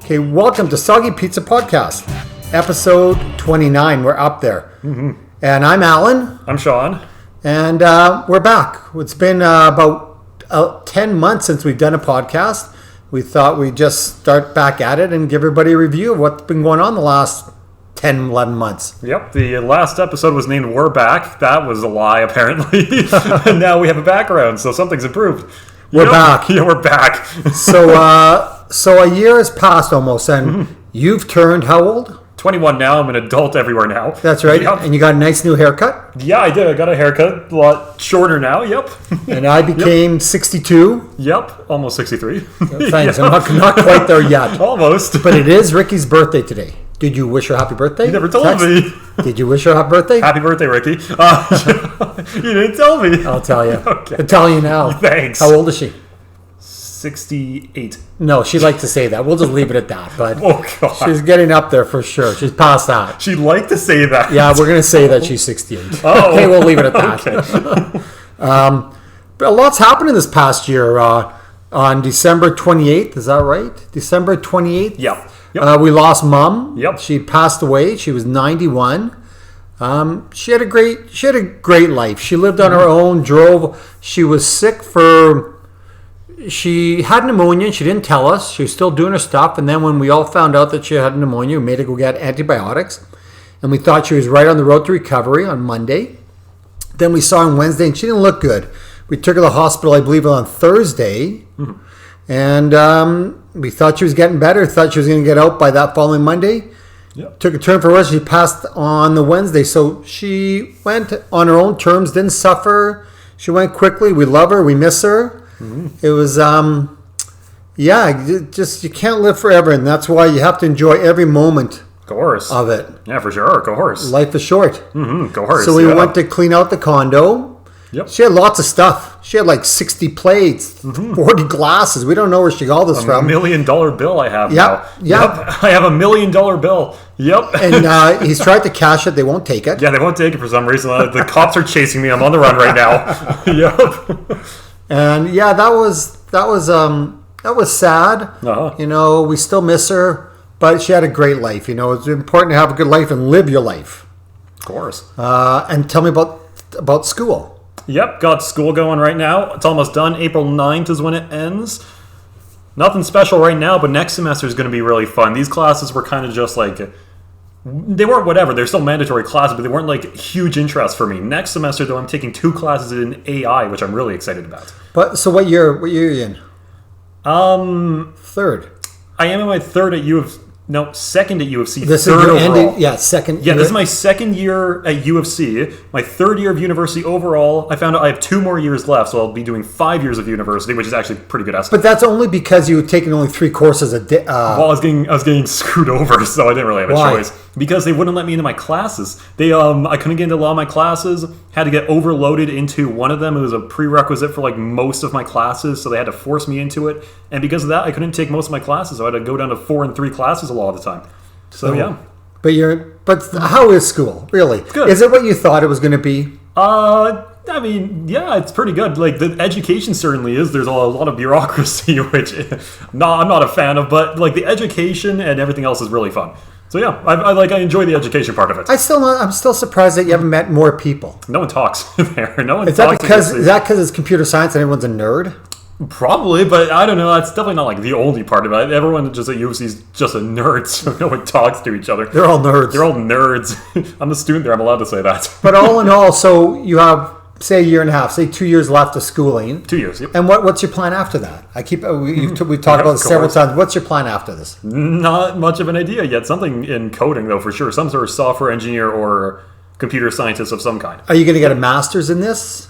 Okay, welcome to Soggy Pizza Podcast, episode 29. We're up there. Mm-hmm. And I'm Allan. I'm Sean. And we're back. It's been about 10 months since we've done a podcast. We thought we'd just start back at it and give everybody a review of what's been going on the last 10, 11 months. Yep, the last episode was named We're Back. That was a lie, apparently. And now we have a background, so something's improved. We're back. Yeah, we're back. So a year has passed almost, and you've turned how old? 21 now. I'm an adult everywhere now. That's right. Yep. And you got a nice new haircut? Yeah, I did. I got a haircut. A lot shorter now. Yep. And I became 62. Yep. Almost 63. Thanks. Yep. I'm not quite there yet. Almost. But it is Ricky's birthday today. Did you wish her happy birthday? You never told me. Did you wish her happy birthday? Happy birthday, Ricky. You didn't tell me. I'll tell you. Okay. I'll tell you now. Thanks. How old is she? 68. No, she'd like to say that. We'll just leave it at that. But oh, God. She's getting up there for sure. She's past that. She'd like to say that. Yeah, we're going to say that she's 68. Oh. Okay, we'll leave it at that. Okay. But a lot's happened in this past year. On December 28th, is that right? December 28th? Yep. Yep. We lost Mom. Yep. She passed away. She was 91. She had a great life. She lived on her own, drove. She was sick she had pneumonia. She didn't tell us. She was still doing her stuff. And then when we all found out that she had pneumonia, we made her go get antibiotics. And we thought she was right on the road to recovery on Monday. Then we saw her on Wednesday, and she didn't look good. We took her to the hospital, I believe, on Thursday. Mm-hmm. And we thought she was getting better. Thought she was going to get out by that following Monday. Yep. Took a turn for worse. She passed on the Wednesday. So she went on her own terms, didn't suffer. She went quickly. We love her. We miss her. Mm-hmm. It was, you can't live forever. And that's why you have to enjoy every moment of it. Yeah, for sure. Of course. Life is short. Mm-hmm. Of course. So we went to clean out the condo. Yep. She had lots of stuff. She had like 60 plates, 40 glasses. We don't know where she got all this from. $1 million bill I have now. Yep. I have $1 million bill. Yep. And he's tried to cash it. They won't take it. Yeah, they won't take it for some reason. The cops are chasing me. I'm on the run right now. Yep. And yeah, that was sad. Uh-huh. You know, we still miss her, but she had a great life. You know, it's important to have a good life and live your life. Of course. And tell me about school. Yep, got school going right now. It's almost done. April 9th is when it ends. Nothing special right now, but next semester is going to be really fun. These classes were kind of just like, they weren't whatever. They're still mandatory classes, but they weren't like huge interest for me. Next semester, though, I'm taking 2 classes in AI, which I'm really excited about. But so what year are you in? Third. I am in my second at U of C. This third is overall. Second. Yeah, this is my second year at U of C. My third year of university overall. I found out I have 2 more years left, so I'll be doing 5 years of university, which is actually a pretty good estimate. But that's only because you were taking only 3 courses a day. Well, I was getting screwed over, so I didn't really have a choice. Because they wouldn't let me into my classes. I couldn't get into a lot of my classes. Had to get overloaded into one of them. It was a prerequisite for like most of my classes, so they had to force me into it. And because of that, I couldn't take most of my classes. So I had to go down to 4 and 3 classes a lot of the time. So yeah. But how is school really? Good. Is it what you thought it was going to be? I mean, yeah, it's pretty good. Like, the education certainly is. There's a lot of bureaucracy, which I'm not a fan of, but like the education and everything else is really fun. So yeah, I enjoy the education part of it. I'm still surprised that you haven't met more people. No one talks there. No one is talks. Is that because it's computer science and everyone's a nerd? Probably, but I don't know. That's definitely not like the only part of it. Everyone just at UFC is just a nerd, so no one talks to each other. They're all nerds. I'm a student there. I'm allowed to say that. But all in all, so you have, say, a year and a half, say 2 years left of schooling. 2 years, yep. And what's your plan after that? We've talked about this several times. What's your plan after this? Not much of an idea yet. Something in coding, though, for sure. Some sort of software engineer or computer scientist of some kind. Are you going to get a master's in this?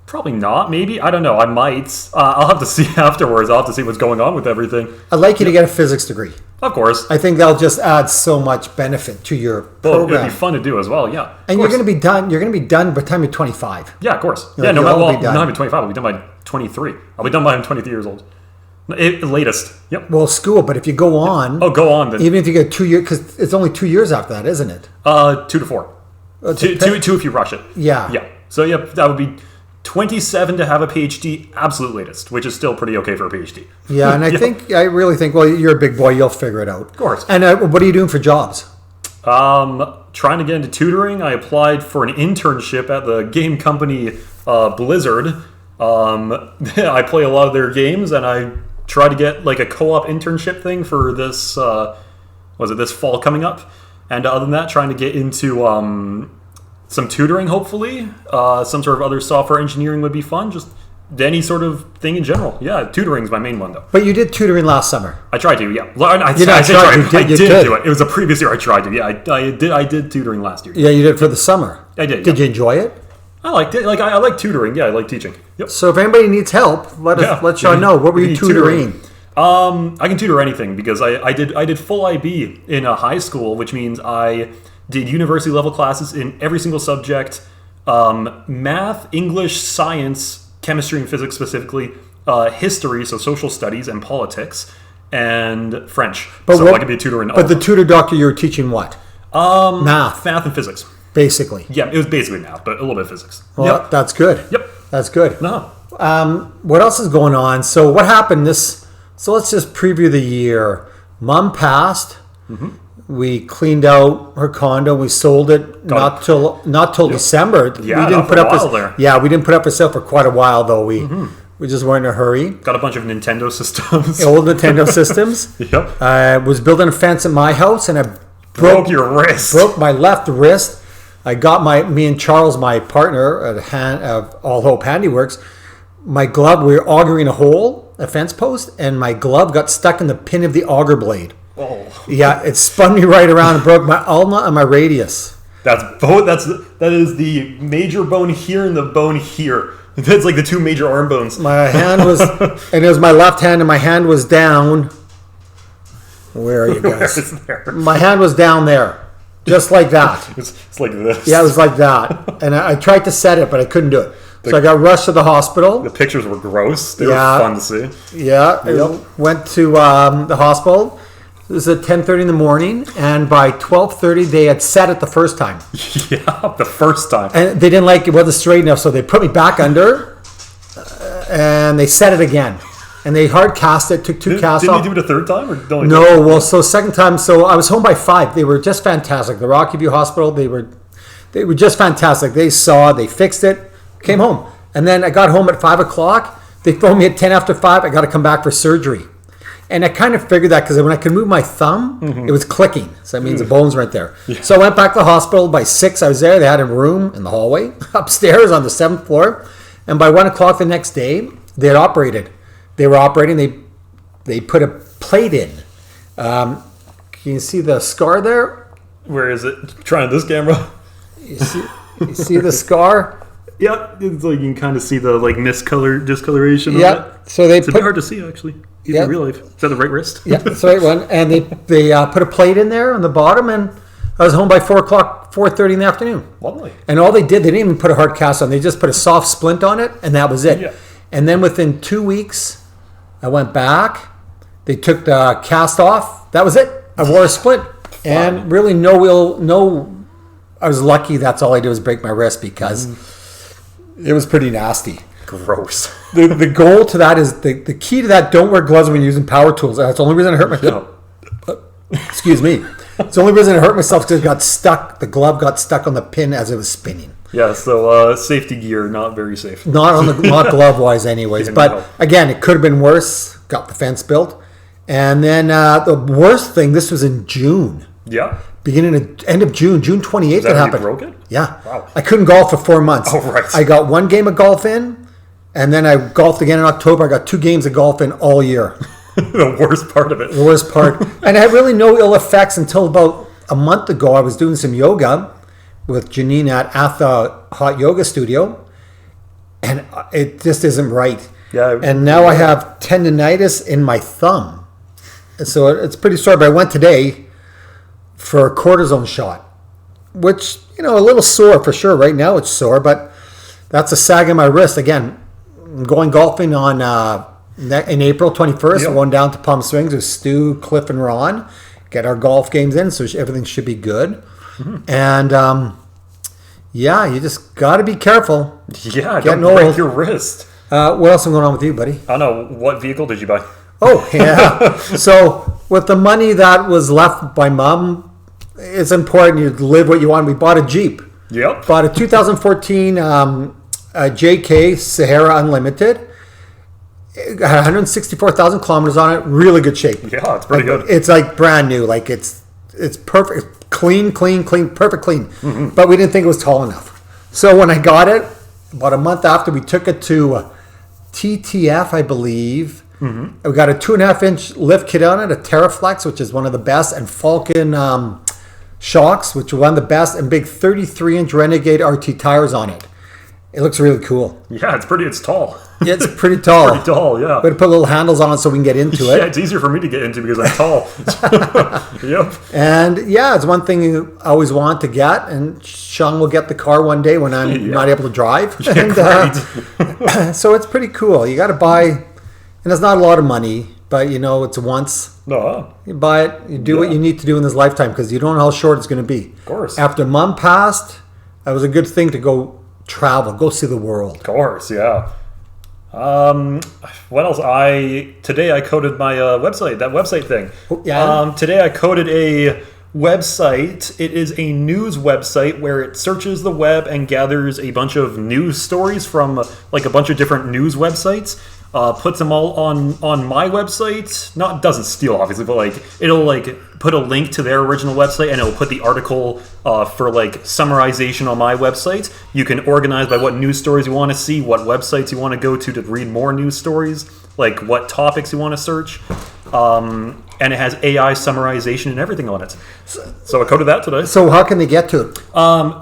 Probably not. Maybe. I don't know. I might. I'll have to see afterwards. I'll have to see what's going on with everything. I'd like you to get a physics degree. Of course. I think that'll just add so much benefit to your program. It'd be fun to do as well, yeah. And you're going to be done. You're going to be done by the time you're 25. Yeah, of course. Not even 25. I'll be done by 23. I'll be done by I'm 23 years old. Latest. Yep. Well, school, but if you go on... Oh, go on then. Even if you get 2 years... Because it's only 2 years after that, isn't it? 2 to 4. Two if you rush it. Yeah. Yeah. So, yeah, that would be 27 to have a PhD, absolute latest, which is still pretty okay for a PhD. Yeah, and I really think, well, you're a big boy, you'll figure it out. Of course. And what are you doing for jobs? Trying to get into tutoring. I applied for an internship at the game company Blizzard. I play a lot of their games, and I try to get like a co-op internship thing for this. This fall coming up? And other than that, trying to get into some tutoring, hopefully. Some sort of other software engineering would be fun. Just any sort of thing in general. Yeah, tutoring's my main one, though. But you did tutoring last summer. I tried to, yeah. I did do it. It was a previous year I tried to. Yeah, I did tutoring last year. Yeah, you did for the summer. I did. Did you enjoy it? I liked it. Like I like tutoring. Yeah, I like teaching. Yep. So if anybody needs help, let Sean know. What were you tutoring? I can tutor anything because I did full IB in a high school, which means I did university level classes in every single subject: math, English, science, chemistry, and physics specifically, history, so social studies and politics, and French. I could be a tutor in all. But the tutor doctor, you were teaching what? Math and physics. Basically. Yeah, it was basically math, but a little bit of physics. Well, that's good. Yep. That's good. No. What else is going on? So what happened So let's just preview the year. Mom passed. Mm-hmm. We cleaned out her condo. We sold it not till December. Yeah, we didn't put up Yeah, we didn't put up for sale for quite a while though. We just weren't in a hurry. Got a bunch of Nintendo systems. Old Nintendo systems. Yep. I was building a fence at my house and I broke your wrist. Broke my left wrist. I got me and Charles, my partner at All Hope Handiworks, my glove, we were augering a fence post, and my glove got stuck in the pin of the auger blade. Oh. Yeah, it spun me right around and broke my ulna and my radius. That is the major bone here and the bone here. That's like the two major arm bones. My hand was, and it was my left hand, and my hand was down. Where are you guys? Where is there? My hand was down there. Just like that. It's like this. Yeah, it was like that. And I tried to set it, but I couldn't do it. So I got rushed to the hospital. The pictures were gross. They were fun to see. Yeah. Yep. Went to the hospital. It was at 10:30 in the morning. And by 12:30, they had set it the first time. Yeah, the first time. And they didn't like it. Wasn't straight enough. So they put me back under. And they set it again. And they hard cast it, took two casts off. Didn't you do it a third time? Or don't no, well, so second time, so I was home by 5. They were just fantastic. The Rocky View Hospital, they were just fantastic. They fixed it, came home. And then I got home at 5 o'clock. They phoned me at 10 after 5. I got to come back for surgery. And I kind of figured that because when I could move my thumb, it was clicking. So that means the bones weren't there. Yeah. So I went back to the hospital. By 6, I was there. They had a room in the hallway upstairs on the 7th floor. And by 1 o'clock the next day, they had operated. They were operating. They put a plate in. Can you see the scar there? Where is it? Trying this camera. You see the scar? Yep. It's like you can kind of see the discoloration. Yeah. So it's a bit hard to see actually. In real life. Is that the right wrist? Yeah, that's the right one. And they put a plate in there on the bottom, and I was home by 4:30 in the afternoon. Lovely. And all they didn't even put a hard cast on. They just put a soft splint on it, and that was it. Yeah. And then within 2 weeks, I went back. They took the cast off. That was it. I wore a splint. And really I was lucky that's all I did was break my wrist because it was pretty nasty. Gross. The goal to that is, the key to that, don't wear gloves when you're using power tools. That's the only reason I hurt myself. Excuse me. It's the only reason I hurt myself because it got stuck. The glove got stuck on the pin as it was spinning. Yeah, so safety gear, not very safe. Not glove wise, anyways. But again, it could have been worse. Got the fence built, and then the worst thing. This was in June. Yeah. End of June, June 28th. It happened. You broke it? Yeah. Wow. I couldn't golf for 4 months. Oh right. I got one game of golf in, and then I golfed again in October. I got 2 games of golf in all year. The worst part of it. The worst part, and I had really no ill effects until about a month ago. I was doing some yoga with Janine at the Hot Yoga Studio, and it just isn't right. Yeah. And now I have tendonitis in my thumb, so it's pretty sore. But I went today for a cortisone shot, which a little sore for sure. Right now it's sore, but that's a sag in my wrist. Again, I'm going golfing on in April 21st. Yep. We're going down to Palm Springs with Stu, Cliff, and Ron. Get our golf games in, so everything should be good. Mm-hmm. And Yeah, you just got to be careful. Yeah, Getting don't break old. your wrist. What else is going on with you, buddy? I don't know. What vehicle did you buy? Oh, yeah. So with the money that was left by Mom, it's important you live what you want. We bought a Jeep. Yep. Bought a 2014 JK Sahara Unlimited. It had 164,000 kilometers on it. Really good shape. Yeah, it's pretty good. It's like brand new. Like it's perfect. Clean, perfect clean. Mm-hmm. But we didn't think it was tall enough. So when I got it, about a month after, we took it to TTF, I believe. Mm-hmm. We got a 2.5-inch lift kit on it, a TerraFlex, which is one of the best, and Falcon shocks, which are one of the best, and big 33-inch Renegade RT tires on it. It looks really cool. Yeah, it's tall. Yeah, it's pretty tall. Pretty tall, yeah. We had to put little handles on it so we can get into it. Yeah, it's easier for me to get into because I'm tall. Yep. And yeah, it's one thing you always want to get, and Sean will get the car one day when I'm not able to drive. Yeah, and, so it's pretty cool. You got to buy, and it's not a lot of money, but it's once. No. You buy it, you do what you need to do in this lifetime because you don't know how short it's going to be. Of course. After Mom passed, that was a good thing to go travel, go see the world. Of course, yeah. What else? Today I coded my website, that website thing. Yeah. Today I coded a website. It is a news website where it searches the web and gathers a bunch of news stories from like a bunch of different news websites. Puts them all on my website. Doesn't steal obviously, but like it'll like put a link to their original website and it'll put the article for like summarization on my website. You can organize by what news stories you want to see, what websites you want to go to read more news stories, like what topics you want to search. And it has AI summarization and everything on it. So I coded that today. So how can they get to it?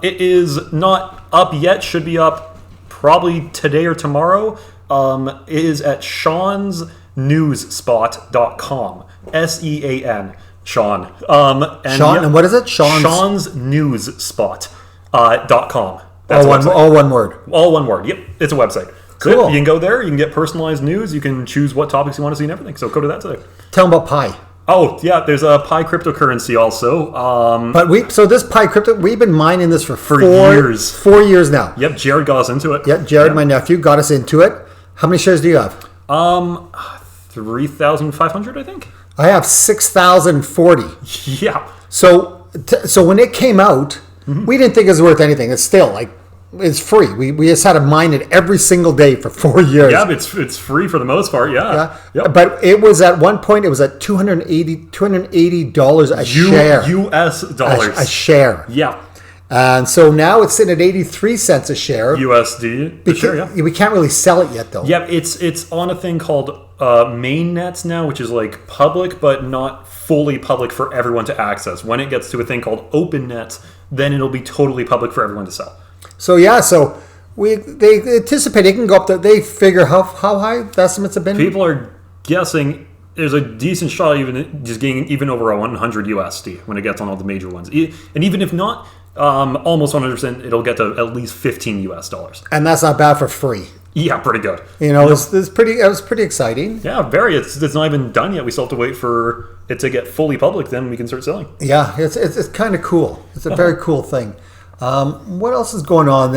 It is not up yet. Should be up probably today or tomorrow. It is at seansnewsspot.com. SEAN. Sean. And what is it? seansnewsspot.com. All one word. All one word. Yep. It's a website. Cool. So you can go there. You can get personalized news. You can choose what topics you want to see and everything. So go to that today. Tell them about Pi. Oh, yeah. There's a Pi cryptocurrency also. So this Pi crypto, we've been mining this for years. 4 years now. Yep. Jared got us into it. Yep. Jared, my nephew, got us into it. How many shares do you have? 3,500, I think. I have 6,040. Yeah. So when it came out, we didn't think it was worth anything. It's still like it's free. We just had to mine it every single day for 4 years. Yeah, it's free for the most part. Yeah. Yep. But it was at one point. It was at $280 a share. U.S. dollars A share. Yeah. And so now it's sitting at 83 cents a share. USD. Sure, yeah. We can't really sell it yet, though. Yeah, it's on a thing called mainnets now, which is like public, but not fully public for everyone to access. When it gets to a thing called open net, then it'll be totally public for everyone to sell. So they anticipate it can go up. They figure how high the estimates have been. People are guessing there's a decent shot even just getting even over 100 USD when it gets on all the major ones, and even if not. Almost 100%, it'll get to at least $15 US. And that's not bad for free. Yeah, pretty good. It was pretty exciting. Yeah, very. It's not even done yet. We still have to wait for it to get fully public. Then we can start selling. Yeah, it's kind of cool. It's a very cool thing. What else is going on?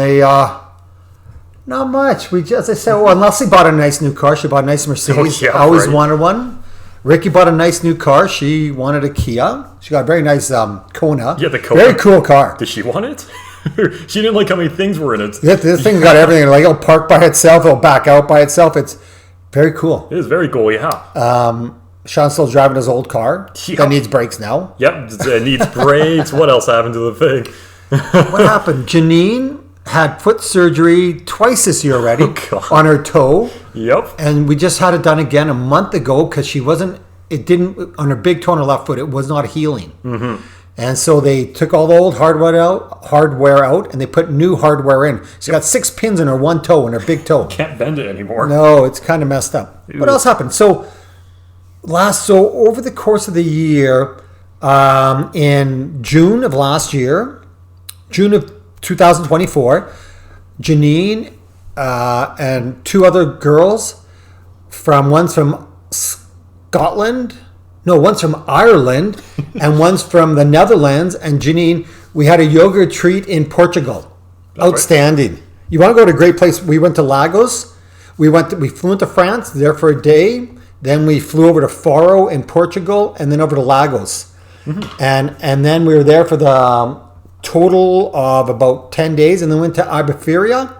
Not much. As I said, Leslie bought a nice new car. She bought a nice Mercedes. Oh, yeah, I always wanted one. Ricky bought a nice new car. She wanted a Kia. She got a very nice Kona. Yeah, the Kona. Very cool car. Did she want it? She didn't like how many things were in it. This thing got everything. Like it'll park by itself. It'll back out by itself. It's very cool. It is very cool, yeah. Sean's still driving his old car. Yep. That needs brakes now. Yep, it needs brakes. What else happened to the thing? What happened? Janine had foot surgery twice this year already on her toe. Yep. And we just had it done again a month ago because on her big toe on her left foot, it was not healing. Mm-hmm. And so they took all the old hardware out, and they put new hardware in. She got 6 pins in her one toe, in her big toe. Can't bend it anymore. No, it's kind of messed up. Ew. What else happened? So over the course of the year, in June of last year, June of 2024, Janine and two other girls one's from Scotland, one's from Ireland, and one's from the Netherlands, and Janine, we had a yoga retreat in Portugal. Outstanding. You want to go to a great place? We went to Lagos. We flew into France, there for a day. Then we flew over to Faro in Portugal, and then over to Lagos. Mm-hmm. And then we were there for the total of about 10 days, and then went to Albufeira,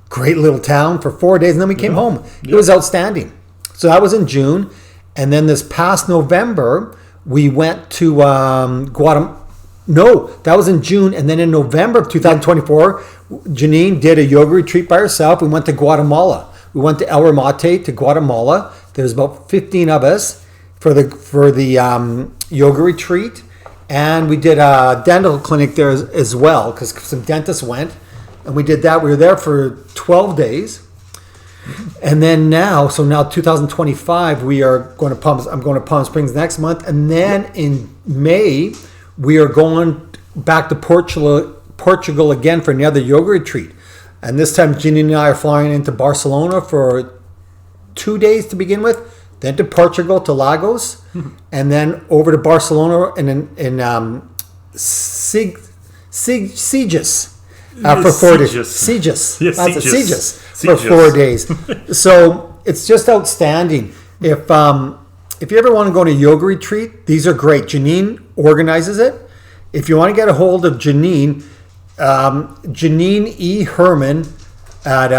great little town, for 4 days, and then we came home. It was outstanding. So that was in June. And then this past November, we went to Guatemala. No, that was in June. And then in November of 2024, Janine did a yoga retreat by herself. We went to Guatemala. We went to El Ramate to Guatemala. There was about 15 of us for the yoga retreat. And we did a dental clinic there as well, because some dentists went. And we did that. We were there for 12 days. And then now 2025, we are going to I'm going to Palm Springs next month. And then in May, we are going back to Portugal again for another yoga retreat. And this time, Ginny and I are flying into Barcelona for 2 days to begin with, then to Portugal, to Lagos, and then over to Barcelona and in Sitges. For 4 days. Sitges. Yes, Sitges. For 4 days. So it's just outstanding. If you ever want to go on a yoga retreat, these are great. Janine organizes it. If you want to get a hold of Janine, Janine E. Herman at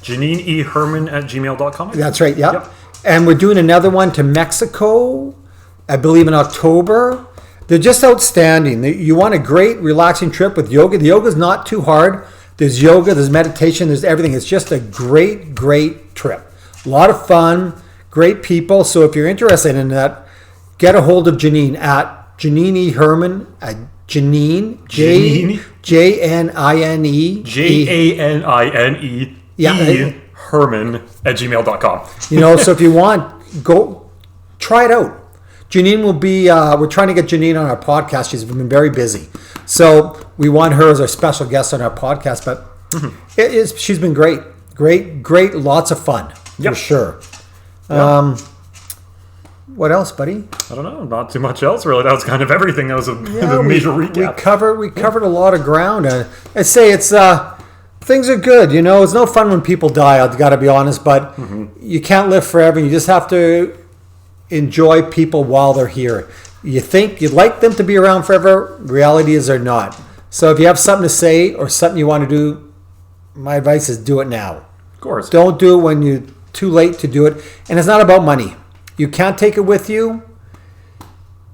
Janine E. Herman at gmail.com. That's right, yeah. Yep. And we're doing another one to Mexico, I believe in October. They're just outstanding. You want a great, relaxing trip with yoga. The yoga is not too hard. There's yoga, there's meditation, there's everything. It's just a great, great trip. A lot of fun, great people. So if you're interested in that, get a hold of Janine at Janine E. Herman at Janine, Janine? Janine. Janine. Yeah. Herman at gmail.com. So if you want, go try it out. Janine will be, we're trying to get Janine on our podcast. She's been very busy. So we want her as our special guest on our podcast. But she's been great. Great, lots of fun. For sure. Yep. What else, buddy? I don't know. Not too much else, really. That was kind of everything. That was a major recap. We covered a lot of ground. I say it's... things are good, It's no fun when people die, I've got to be honest, but you can't live forever. You just have to enjoy people while they're here. You think you'd like them to be around forever. Reality is they're not. So if you have something to say or something you want to do, my advice is do it now. Of course. Don't do it when you're too late to do it. And it's not about money. You can't take it with you,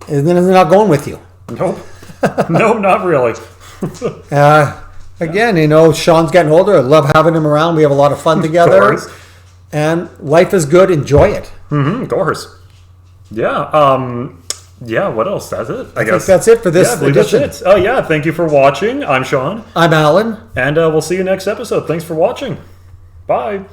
and then it's not going with you. Nope. No, not really. Again, Sean's getting older. I love having him around. We have a lot of fun together. And life is good. Enjoy it. Of course. Yeah. What else? That's it, I guess. That's it for this edition. That's it. Oh, yeah. Thank you for watching. I'm Sean. I'm Allan. And we'll see you next episode. Thanks for watching. Bye.